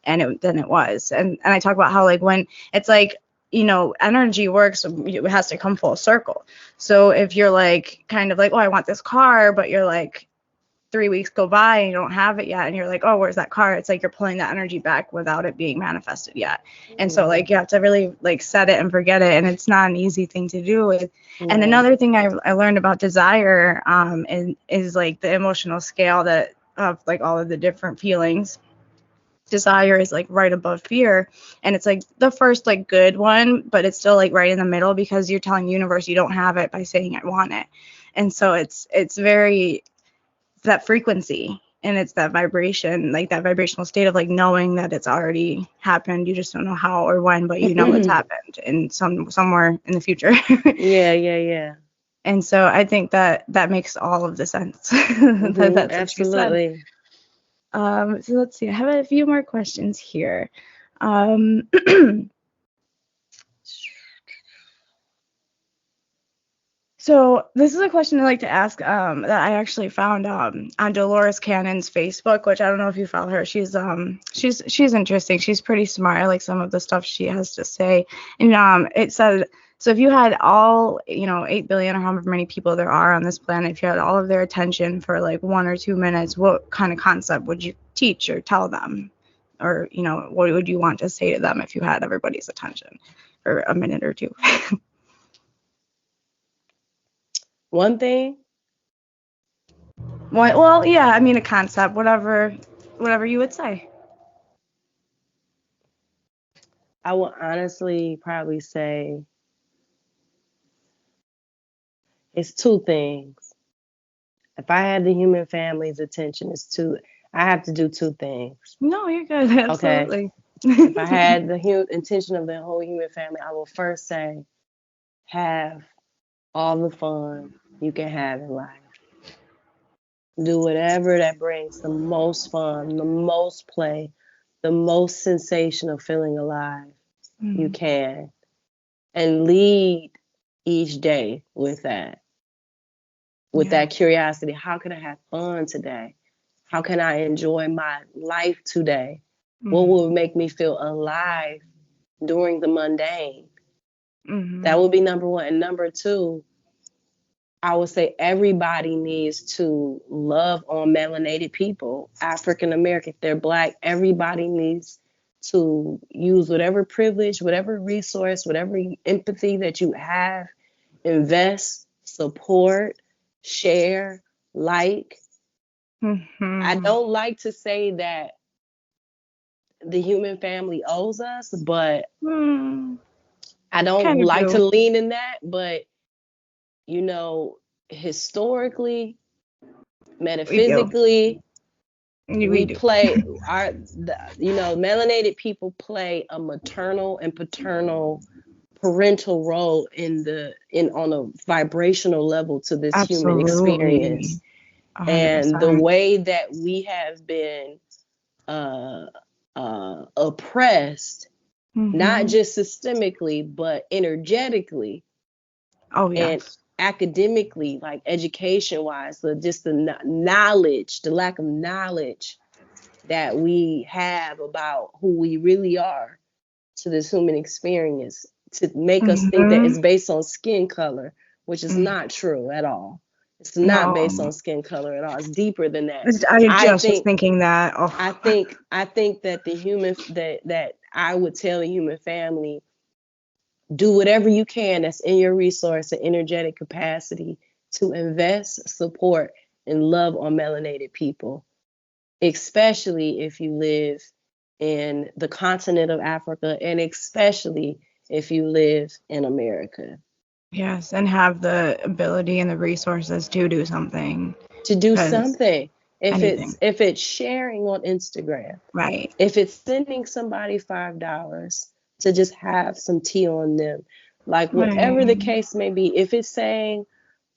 and then it was. And I talk about how like when it's like, energy works, it has to come full circle. So if you're like kind of like, oh, I want this car, but you're like 3 weeks go by and you don't have it yet, and you're like, oh, where's that car? It's like you're pulling that energy back without it being manifested yet. And so Mm-hmm. like you have to really like set it and forget it, and it's not an easy thing to do. And Right. another thing I learned about desire is like the emotional scale that of like all of the different feelings. Desire is like right above fear, and it's like the first like good one, but it's still like right in the middle because you're telling the universe you don't have it by saying I want it. And so it's very that frequency, and it's that vibration, like that vibrational state of like knowing that it's already happened. You just don't know how or when, but it's happened in somewhere in the future. Yeah, yeah, yeah. And so I think that makes all of the sense. Mm-hmm. That's what you said. Absolutely. So let's see. I have a few more questions here. Um, So this is a question I like to ask that I actually found on Dolores Cannon's Facebook, which I don't know if you follow her. She's interesting. She's pretty smart. I like some of the stuff she has to say. And it said, so if you had all, 8 billion or however many people there are on this planet, if you had all of their attention for like 1 or 2 minutes, what kind of concept would you teach or tell them? Or, what would you want to say to them if you had everybody's attention for a minute or two? One thing, Well, yeah, I mean a concept, whatever you would say. I will honestly probably say it's two things. If I had the human family's attention, I have to do two things. No, you're good. Absolutely. Okay. If I had the intention of the whole human family, I will first say, have all the fun you can have in life. Do whatever that brings the most fun, the most play, the most sensation of feeling alive you can. And lead each day with that. With that curiosity. How can I have fun today? How can I enjoy my life today? What will make me feel alive during the mundane? That would be number one. And number two, I would say everybody needs to love on melanated people, African American, if they're Black, everybody needs to use whatever privilege, whatever resource, whatever empathy that you have, invest, support, share, like. I don't like to say that the human family owes us, but I don't like to lean in that. But, historically, metaphysically, we play melanated people play a maternal and paternal parental role on a vibrational level to this human experience. 100%. And the way that we have been oppressed, not just systemically, but energetically. Oh, yes. And academically, like education-wise, just the knowledge, the lack of knowledge that we have about who we really are to this human experience, to make us think that it's based on skin color, which is not true at all. It's not based on skin color at all. It's deeper than that. I was thinking that. Oh. I think that that I would tell the human family, do whatever you can that's in your resource and energetic capacity to invest, support, and love on melanated people, especially if you live in the continent of Africa, and especially if you live in America. Yes, and have the ability and the resources to do something. To do something. If it's sharing on Instagram, right? If it's sending somebody $5 to just have some tea on them, like whatever the case may be. If it's saying,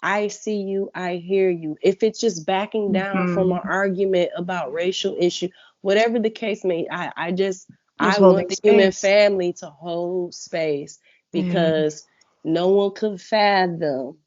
I see you, I hear you. If it's just backing down from an argument about racial issue, whatever the case may, I want the human family to hold space, because no one could fathom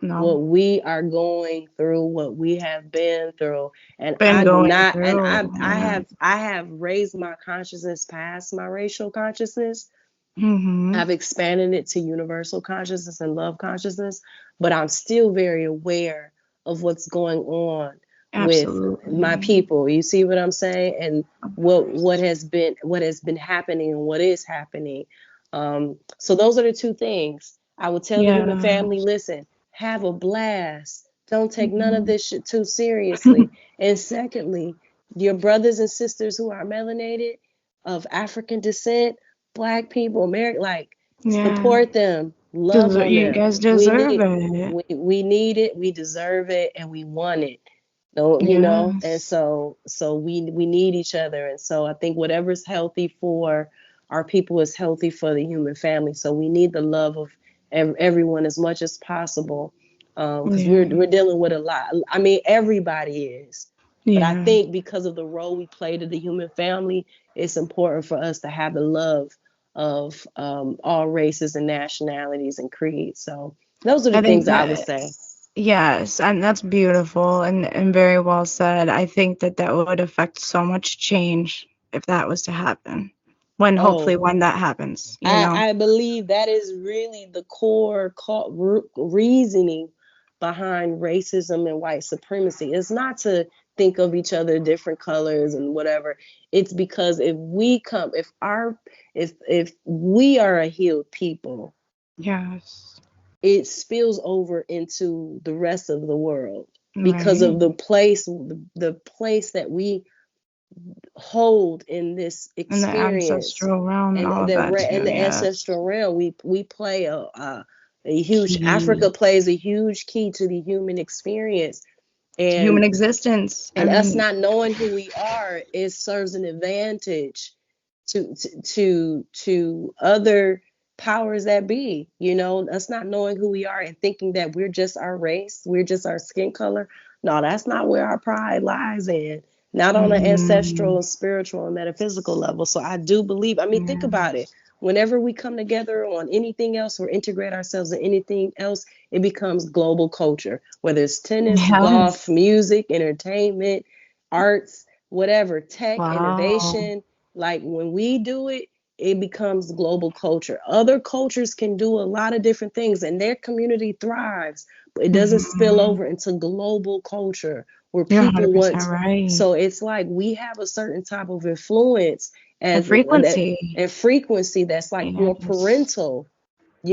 what we are going through, what we have been through. And I have raised my consciousness past my racial consciousness. I've expanded it to universal consciousness and love consciousness, but I'm still very aware of what's going on with my people. You see what I'm saying? And what has been happening and what is happening. So those are the two things. I would tell the human family, listen, have a blast. Don't take none of this shit too seriously. And secondly, your brothers and sisters who are melanated, of African descent, Black people, American, support them, love on them. You guys deserve it. We need it, we deserve it, and we want it. And so we need each other. And so I think whatever's healthy for our people is healthy for the human family. So we need the love of everyone as much as possible, because we're dealing with a lot. I mean, everybody is. But I think because of the role we play to the human family, it's important for us to have the love of all races and nationalities and creeds. So Those are the I think things I would that, say. yes, and that's beautiful and very well said. I think that that would affect so much change if that was to happen. When hopefully Oh, when that happens, I believe that is really the core reasoning behind racism and white supremacy. It's not to think of each other different colors and whatever. It's because if we are a healed people, Yes. it spills over into the rest of the world because Right. of the place that we hold in this And the experience, ancestral realm and and all of that in too, the yes. ancestral realm we play a huge, Key Africa plays a huge key to the human experience, to and human existence. I us mean, not knowing who we are, it serves an advantage to other powers that be. Us not knowing who we are and thinking that we're just our race, we're just our skin color. No, that's not where our pride lies in. Not on an ancestral mhm, and spiritual and metaphysical level. So I do believe, I mean, think about it. yes. Whenever we come together on anything else or integrate ourselves in anything else, it becomes global culture, whether it's tennis, golf, Yes. music, entertainment, arts, whatever, tech, Wow. innovation. Like when we do it, it becomes global culture. Other cultures can do a lot of different things and their community thrives, but it doesn't spill Mhm. over into global culture where You're people want. 100% right. So it's like we have a certain type of influence And as that frequency. and frequency that's like more Yes. parental,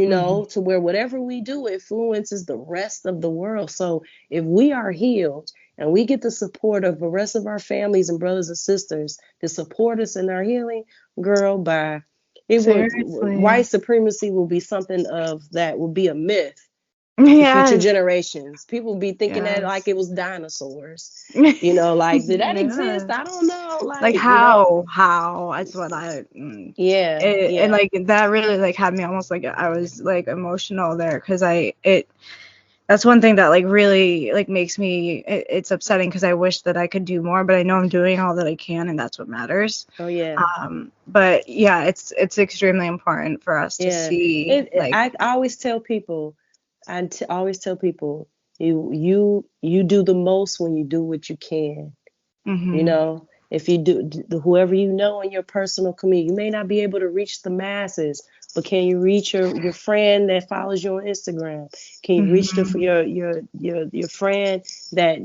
Mhm. to where whatever we do influences the rest of the world. So if we are healed and we get the support of the rest of our families and brothers and sisters to support us in our healing, girl, bye. It would Seriously. White supremacy will be something of that will be a myth to future Yes. generations. People be thinking that like Yes. it was dinosaurs. Like, did that exist? Yes. I don't know. Like Like, how? That's what yeah, and yeah. like that really like had me almost like I was like emotional there because that's one thing that like really like makes me it's upsetting because I wish that I could do more, but I know I'm doing all that I can and that's what matters. Oh, yeah. But yeah, it's extremely important for us to Yeah, see like I always tell people, always tell people, you do the most when you do what you can. mhm, If you do, whoever you know in your personal community, you may not be able to reach the masses, but can you reach your friend that follows you on Instagram? Can you reach mhm, your friend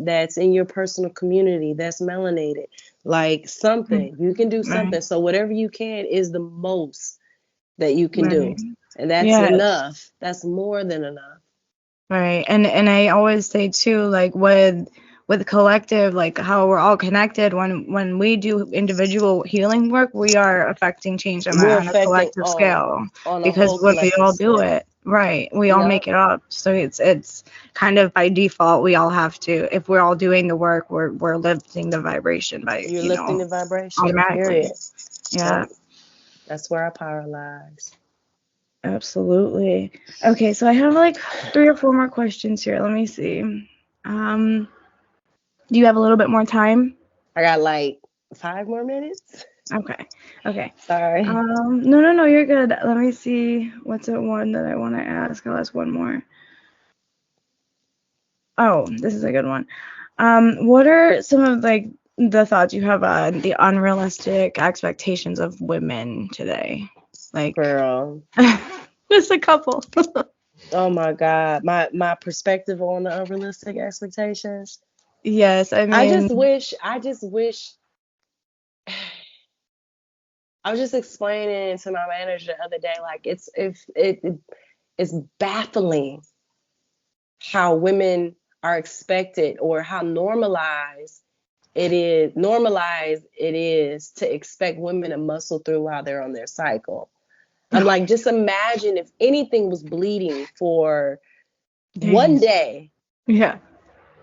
that's in your personal community that's melanated? Like mhm, something you can do right, something. So whatever you can is the most that you can right, do. And that's yes. enough. That's more than enough. Right. And I always say too, like with collective, like how we're all connected, when we do individual healing work, we are affecting change on We're on a affecting collective scale. on a Because whole when we collective all do scale. it, right, we all make Yep. it up. So it's kind of by default we all have to, if we're all doing the work, we're lifting the vibration by, You're lifting the vibration. automatically. Period. Yeah. Yep. That's where our power lies. Absolutely. Okay, so I have like 3 or 4 more questions here. Let me see. Um, do you have a little bit more time? I got like 5 more minutes. Okay. Okay. Sorry. No, no, no, you're good. Let me see. What's the one that I want to ask? I'll ask one more. Oh, this is a good one. What are some of like the thoughts you have on the unrealistic expectations of women today? Like, Girl. just a couple. Oh my God. My perspective on the unrealistic expectations. Yes, I I just mean, wish, I just wish I was just explaining to my manager the other day, like it's baffling how women are expected, or how normalized it is to expect women to muscle through while they're on their cycle. I'm like, just imagine if anything was bleeding for one days. day Yeah.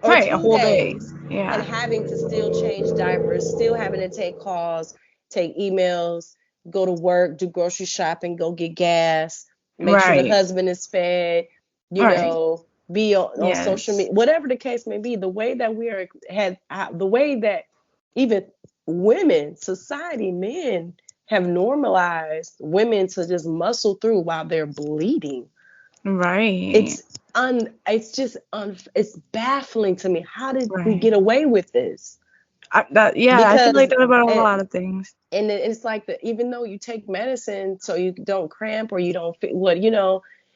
or Right, a two whole day. days and Yeah. having to still change diapers, still having to take calls, take emails, go to work, do grocery shopping, go get gas, make sure the Right. husband is fed, Right. be on social Yes. media, whatever the case may be. The way that we are had the way that even women, society, men have normalized women to just muscle through while they're bleeding. Right. It's it's just it's baffling to me. How did we Right. get away with this? I feel like Because that about a lot of things. and it's like even though you take medicine so you don't cramp or you don't fit what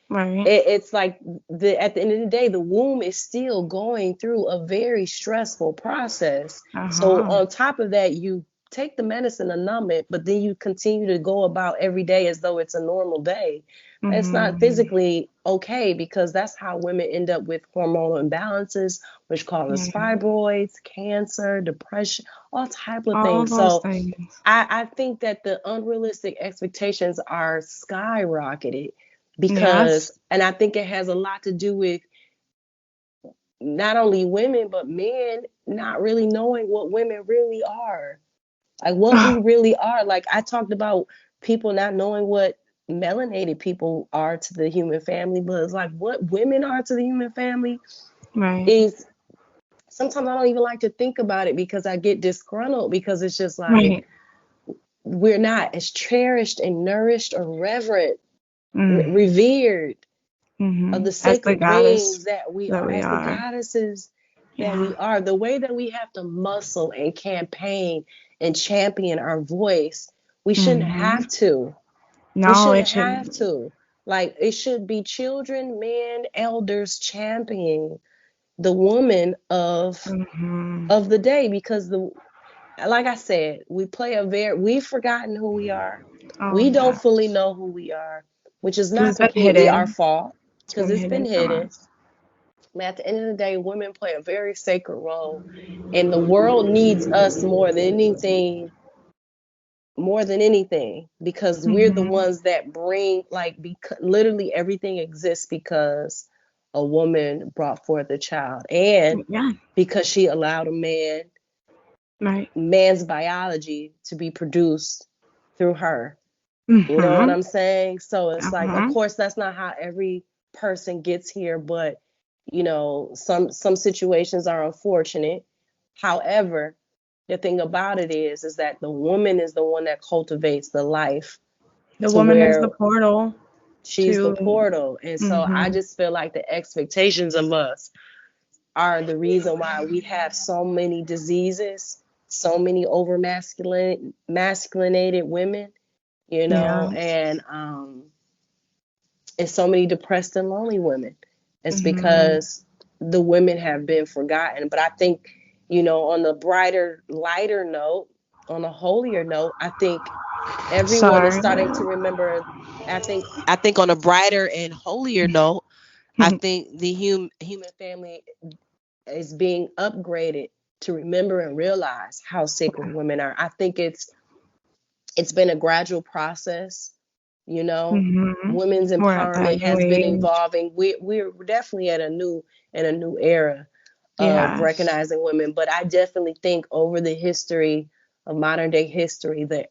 Right. it's like at the end of the day, the womb is still going through a very stressful process. So Uh-huh. on top of that, you take the medicine to numb it, but then you continue to go about every day as though it's a normal day. It's not Mm-hmm. physically okay, because that's how women end up with hormonal imbalances, which causes Yeah. fibroids, cancer, depression, all type of All things. those So things. I think that the unrealistic expectations are skyrocketed Yes. and I think it has a lot to do with not only women, but men not really knowing what women really are. Like what we really are. Like I talked about people not knowing what melanated people are to the human family, but it's like what women are to the human family Right. is sometimes I don't even like to think about it because I get disgruntled because it's just like Right. we're not as cherished and nourished or reverent, Mm. revered of Mm-hmm. the As the sacred goddess beings that we that are, we as the are. goddesses that Yeah. we are, the way that we have to muscle and campaign and champion our voice, we shouldn't Mm-hmm. have to. We No, it shouldn't have should. to. Like it should be children, men, elders championing the woman Mm-hmm. of the day, because the like I said, we've forgotten who we are. Oh, We don't yeah. fully know who we are, which is Because not it's been completely our hidden. fault It's because been it's been hidden from hidden. us. But at the end of the day, women play a very sacred role, and the world needs us more than anything, because we're the Mm-hmm. ones that bring literally everything exists because a woman brought forth a child, and Yeah. because she allowed Right. man's biology to be produced through her. You know what Mm-hmm. I'm saying? So it's like, of Uh-huh. course, that's not how every person gets here, but some situations are unfortunate. However, the thing about it is that the woman is the one that cultivates the life The to woman is where the portal she's the to. portal. And so I Mm-hmm. just feel like the expectations of us are the reason why we have so many diseases, so many over masculinated women, Yeah. and so many depressed and lonely women. It's Mm-hmm. because the women have been forgotten. But I think, on the brighter, lighter note, on a holier note, I think everyone is Sorry. starting to remember. I think on a brighter and holier note, I think the human family is being upgraded to remember and realize how sacred women are. I think it's been a gradual process. Mm-hmm. Women's We're at that empowerment new has been age. evolving. We're definitely at a new era of Yes. recognizing women. But I definitely think over the history of modern day history, the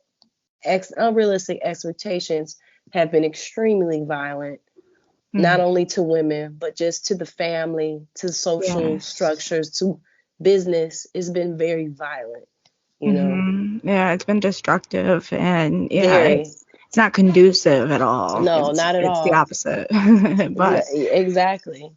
unrealistic expectations have been extremely violent, not Mm. only to women, but just to the family, to social Yes. structures, to business. It's been very violent, you know, Mm-hmm. Yeah, it's been destructive, and yeah, very. it's not conducive at all. No, It's not at it's the all. opposite. But Exactly.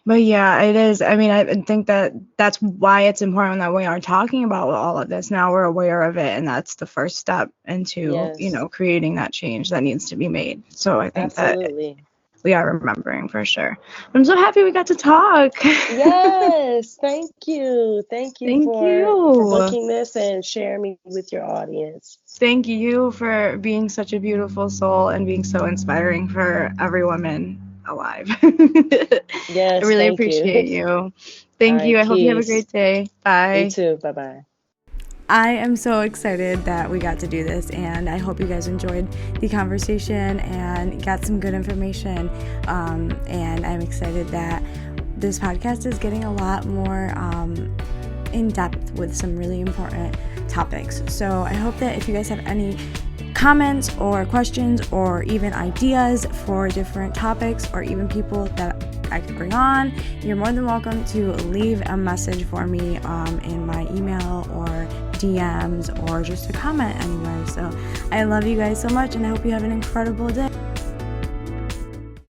but yeah, it is. I mean, I think that that's why it's important that we are talking about all of this. Now we're aware of it, and that's the first step into, Yes, creating that change that needs to be made. So I think that absolutely. we are remembering for sure. I'm so happy we got to talk. Yes, thank you. Thank you Thank for you. booking this and sharing me with your audience. Thank you for being such a beautiful soul and being so inspiring for every woman alive. I Yes, really thank you. appreciate you. All Thank you. right, I hope you have a peace. great day. You Bye. too. Bye-bye. I am so excited that we got to do this, and I hope you guys enjoyed the conversation and got some good information. And I'm excited that this podcast is getting a lot more in depth with some really important topics. So I hope that if you guys have any comments or questions or even ideas for different topics or even people that I could bring on, you're more than welcome to leave a message for me in my email or DMs or just a comment anywhere. So I love you guys so much, and I hope you have an incredible day.